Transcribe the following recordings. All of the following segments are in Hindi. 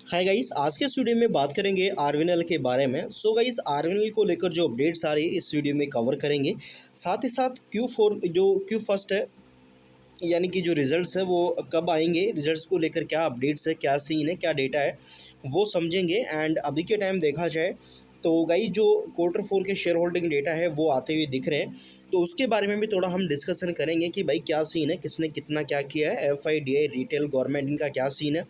हाय गाइस, आज के इस वीडियो में बात करेंगे आरवीएनएल के बारे में। सो गाइस, आरवीएनएल को लेकर जो अपडेट्स आ रही है इस वीडियो में कवर करेंगे। साथ ही साथ Q4 जो Q1 है, यानी कि जो रिजल्ट्स है वो कब आएंगे, रिजल्ट्स को लेकर क्या अपडेट्स है, क्या सीन है, क्या डेटा है, वो समझेंगे। एंड अभी के टाइम देखा जाए तो गाइस जो Q4 के शेयर होल्डिंग डेटा है वो आते हुए दिख रहे हैं, तो उसके बारे में भी थोड़ा हम डिस्कशन करेंगे कि भाई क्या सीन है, किसने कितना क्या किया है, FIDI रिटेल गवर्नमेंट इनका क्या सीन है।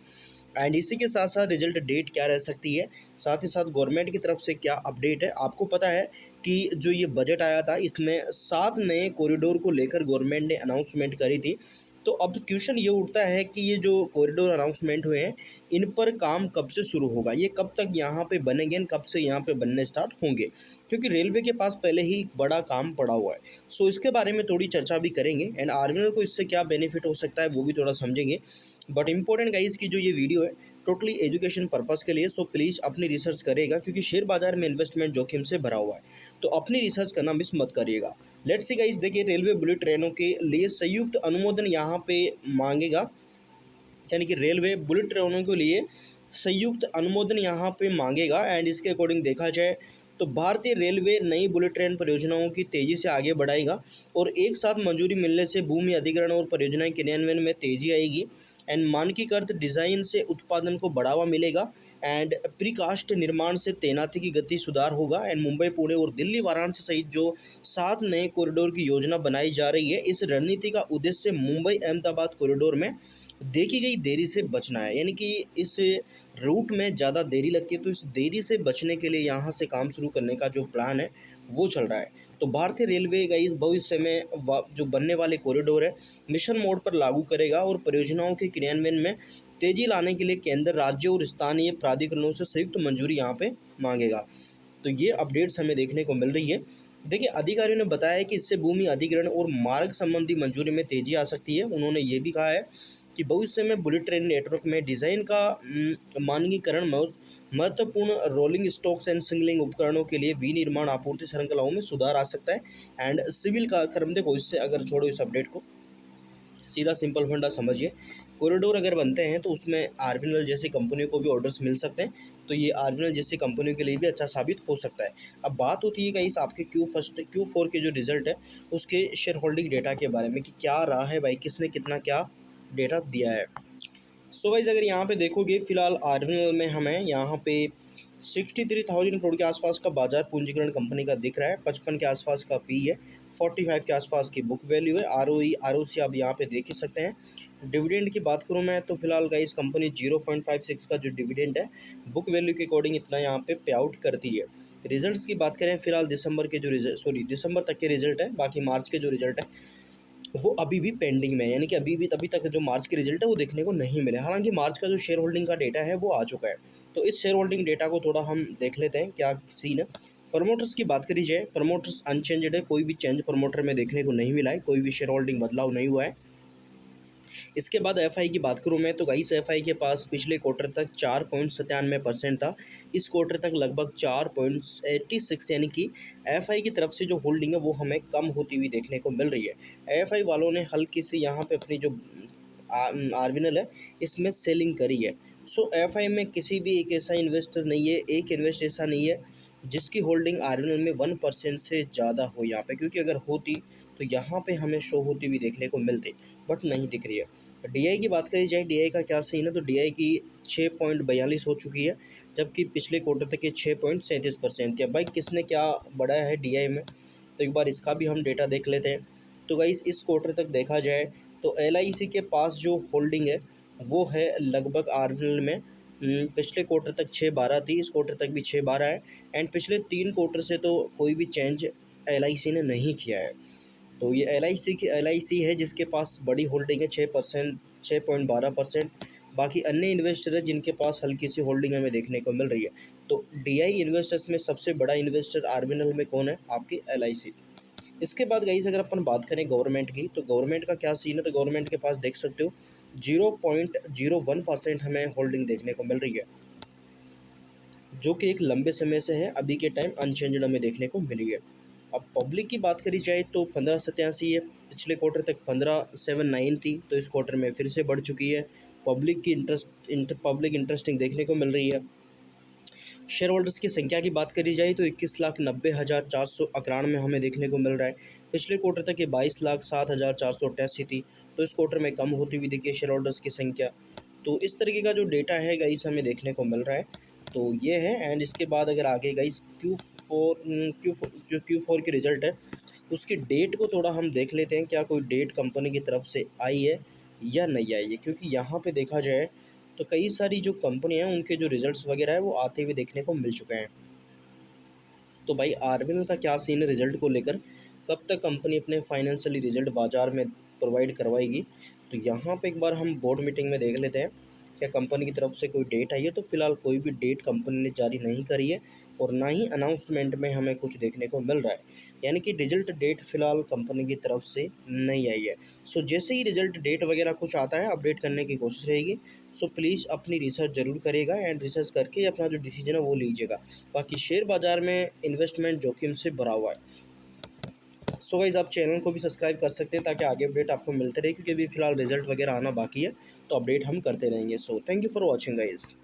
एंड इसी के साथ साथ रिजल्ट डेट क्या रह सकती है, साथ ही साथ गवर्नमेंट की तरफ से क्या अपडेट है। आपको पता है कि जो ये बजट आया था इसमें 7 नए कॉरिडोर को लेकर गवर्नमेंट ने अनाउंसमेंट करी थी। तो अब क्वेश्चन ये उठता है कि ये जो कॉरिडोर अनाउंसमेंट हुए हैं इन पर काम कब से शुरू होगा, ये कब तक यहाँ पे बनेंगे, कब से यहाँ पे बनने स्टार्ट होंगे, क्योंकि रेलवे के पास पहले ही एक बड़ा काम पड़ा हुआ है। सो इसके बारे में थोड़ी चर्चा भी करेंगे एंड आरवीएनएल को इससे क्या बेनिफिट हो सकता है वो भी थोड़ा समझेंगे। बट इंपॉर्टेंट गाइस की जो ये वीडियो है टोटली एजुकेशन पर्पस के लिए, सो प्लीज़ अपनी रिसर्च करेगा, क्योंकि शेयर बाजार में इन्वेस्टमेंट जोखिम से भरा हुआ है, तो अपनी रिसर्च करना मिस मत करिएगा। लेट्स सी गाइस, देखिए रेलवे बुलेट ट्रेनों के लिए संयुक्त अनुमोदन यहाँ पे मांगेगा, यानी कि रेलवे बुलेट ट्रेनों के लिए संयुक्त अनुमोदन यहाँ पे मांगेगा। एंड इसके अकॉर्डिंग देखा जाए तो भारतीय रेलवे नई बुलेट ट्रेन परियोजनाओं की तेज़ी से आगे बढ़ाएगा और एक साथ मंजूरी मिलने से भूमि अधिग्रहण और परियोजना क्रियान्वयन में तेज़ी आएगी। एंड मानकीकृत डिज़ाइन से उत्पादन को बढ़ावा मिलेगा एंड प्रीकास्ट निर्माण से तैनाती की गति सुधार होगा। एंड मुंबई, पुणे और दिल्ली, वाराणसी सहित जो 7 नए कॉरिडोर की योजना बनाई जा रही है, इस रणनीति का उद्देश्य मुंबई अहमदाबाद कॉरिडोर में देखी गई देरी से बचना है, यानी कि इस रूट में ज़्यादा देरी लगती है, तो इस देरी से बचने के लिए यहाँ से काम शुरू करने का जो प्लान है वो चल रहा है। तो भारतीय रेलवे का इस भविष्य में जो बनने वाले कॉरिडोर है मिशन मोड पर लागू करेगा और परियोजनाओं के क्रियान्वयन में तेजी लाने के लिए केंद्र, राज्य और स्थानीय प्राधिकरणों से संयुक्त मंजूरी यहाँ पे मांगेगा। तो ये अपडेट्स हमें देखने को मिल रही है। देखिए, अधिकारियों ने बताया है कि इससे भूमि अधिग्रहण और मार्ग संबंधी मंजूरी में तेजी आ सकती है। उन्होंने ये भी कहा है कि भविष्य में बुलेट ट्रेन नेटवर्क में डिज़ाइन का मानकीकरण महत्वपूर्ण रोलिंग स्टॉक्स एंड सिग्नलिंग उपकरणों के लिए विनिर्माण आपूर्ति श्रृंखलाओं में सुधार आ सकता है। एंड सिविल का क्रम देखो, इससे अगर छोड़ो इस अपडेट को, सीधा सिंपल फंडा समझिए, कॉरिडोर अगर बनते हैं तो उसमें आरवीएनएल जैसी कंपनियों को भी ऑर्डर्स मिल सकते हैं, तो ये आरवीएनएल जैसी कंपनियों के लिए भी अच्छा साबित हो सकता है। अब बात होती है गाइस आपके Q4 के जो रिजल्ट है उसके शेयर होल्डिंग डेटा के बारे में कि क्या रहा है भाई, किसने कितना क्या डेटा दिया है। सो गाइस, अगर यहाँ पे देखोगे फिलहाल आरवीएनएल में हमें यहाँ पे 63,000 करोड़ के आसपास का बाजार पूंजीकरण कंपनी का दिख रहा है, 55 के आसपास का पी है, 45 के आसपास की बुक वैल्यू है, ROE ROC आप यहाँ पे देख ही सकते हैं। डिविडेंड की बात करूँ मैं तो फिलहाल गाइस कंपनी 0.56 का जो डिविडेंड है बुक वैल्यू के अकॉर्डिंग इतना यहाँ पे पे आउट करती है। रिजल्ट्स की बात करें फिलहाल दिसंबर तक के रिजल्ट है, बाकी मार्च के जो रिजल्ट है वो अभी भी पेंडिंग में है, यानी कि अभी तक जो मार्च के रिजल्ट है वो देखने को नहीं मिले। हालांकि मार्च का जो शेयर होल्डिंग का डेटा है वो आ चुका है, तो इस शेयर होल्डिंग डेटा को थोड़ा हम देख लेते हैं क्या सीन है। प्रमोटर्स की बात करी जाए, प्रमोटर्स अनचेंज्ड है, कोई भी चेंज प्रमोटर में देखने को नहीं मिला है, कोई भी शेयर होल्डिंग बदलाव नहीं हुआ है। इसके बाद एफआई की बात करूं मैं तो गाइस एफआई के पास पिछले क्वार्टर तक 4.97% था, इस क्वार्टर तक लगभग 4.86, यानी कि एफआई की तरफ से जो होल्डिंग है वो हमें कम होती हुई देखने को मिल रही है। एफआई वालों ने हल्की सी यहाँ पे अपनी जो आरवीएनएल है इसमें सेलिंग करी है। सो एफआई में किसी भी एक ऐसा इन्वेस्टर नहीं है, एक इन्वेस्ट ऐसा नहीं है जिसकी होल्डिंग आरवीएनएल में 1% से ज़्यादा हो यहाँ पे, क्योंकि अगर होती तो यहाँ पे हमें शो होती हुई देखने को मिलती, बट नहीं दिख रही है। डीआई की बात करी जाए, डीआई का क्या सीन है तो डीआई की 6.42 हो चुकी है, जबकि पिछले क्वार्टर तक ये 6.37% थी। अब भाई किसने क्या बढ़ाया है डीआई में, तो एक बार इसका भी हम डेटा देख लेते हैं। तो गाइस इस क्वार्टर तक देखा जाए तो एलआईसी के पास जो होल्डिंग है वो है लगभग आरवीएनएल में पिछले क्वार्टर तक 6.12 थी, इस क्वार्टर तक भी 6.12 है। एंड पिछले 3 क्वार्टर से तो कोई भी चेंज एलआईसी ने नहीं किया है। तो ये एलआईसी है जिसके पास बड़ी होल्डिंग है 6%, 6.12%। बाकी अन्य इन्वेस्टर है जिनके पास हल्की सी होल्डिंग हमें देखने को मिल रही है। तो डीआई इन्वेस्टर्स में सबसे बड़ा इन्वेस्टर आरवीएनएल में कौन है, आपकी एलआईसी। इसके बाद गाइस अगर अपन बात करें गवर्नमेंट की, तो गवर्नमेंट का क्या सीन है, तो गवर्नमेंट के पास देख सकते हो 0.01% हमें होल्डिंग देखने को मिल रही है, जो कि एक लंबे समय से है, अभी के टाइम अनचेंज्ड हमें देखने को मिली है। अब पब्लिक की बात करी जाए तो 1587 है, पिछले क्वार्टर तक 1579 थी, तो इस क्वार्टर में फिर से बढ़ चुकी है पब्लिक की पब्लिक इंटरेस्टिंग देखने को मिल रही है। शेयर होल्डर्स की संख्या की बात करी जाए तो 21,90,491 हमें देखने को मिल रहा है। पिछले क्वार्टर तक ये 22,07,488 थी, तो इस क्वार्टर में कम होती हुई दिखी है शेयर होल्डर्स की संख्या। तो इस तरीके का जो डेटा है गाइस हमें देखने को मिल रहा है। तो ये है। एंड इसके बाद अगर आगे गाइस Q4 की रिज़ल्ट है उसकी डेट को थोड़ा हम देख लेते हैं, क्या कोई डेट कंपनी की तरफ से आई है या नहीं आई है। क्योंकि यहाँ पे देखा जाए तो कई सारी जो कंपनी हैं उनके जो रिज़ल्ट्स वगैरह है वो आते हुए देखने को मिल चुके हैं। तो भाई आरवीएनएल का क्या सीन है रिज़ल्ट को लेकर, कब तक कंपनी अपने फाइनेंशियली रिज़ल्ट बाज़ार में प्रोवाइड करवाएगी, तो यहाँ पे एक बार हम बोर्ड मीटिंग में देख लेते हैं क्या कंपनी की तरफ से कोई डेट आई है। तो फिलहाल कोई भी डेट कंपनी ने जारी नहीं करी है और ना ही अनाउंसमेंट में हमें कुछ देखने को मिल रहा है, यानी कि रिजल्ट डेट फ़िलहाल कंपनी की तरफ से नहीं आई है। सो जैसे ही रिजल्ट डेट वगैरह कुछ आता है अपडेट करने की कोशिश रहेगी। सो प्लीज़ अपनी रिसर्च ज़रूर करिएगा एंड रिसर्च करके अपना जो डिसीजन है वो लीजिएगा। बाकी शेयर बाज़ार में इन्वेस्टमेंट जोखिम से भरा हुआ है। सो गाइस आप चैनल को भी सब्सक्राइब कर सकते हैं ताकि आगे अपडेट आपको मिलते रहे, क्योंकि अभी फ़िलहाल रिजल्ट वगैरह आना बाकी है, तो अपडेट हम करते रहेंगे। So thank you for watching guys.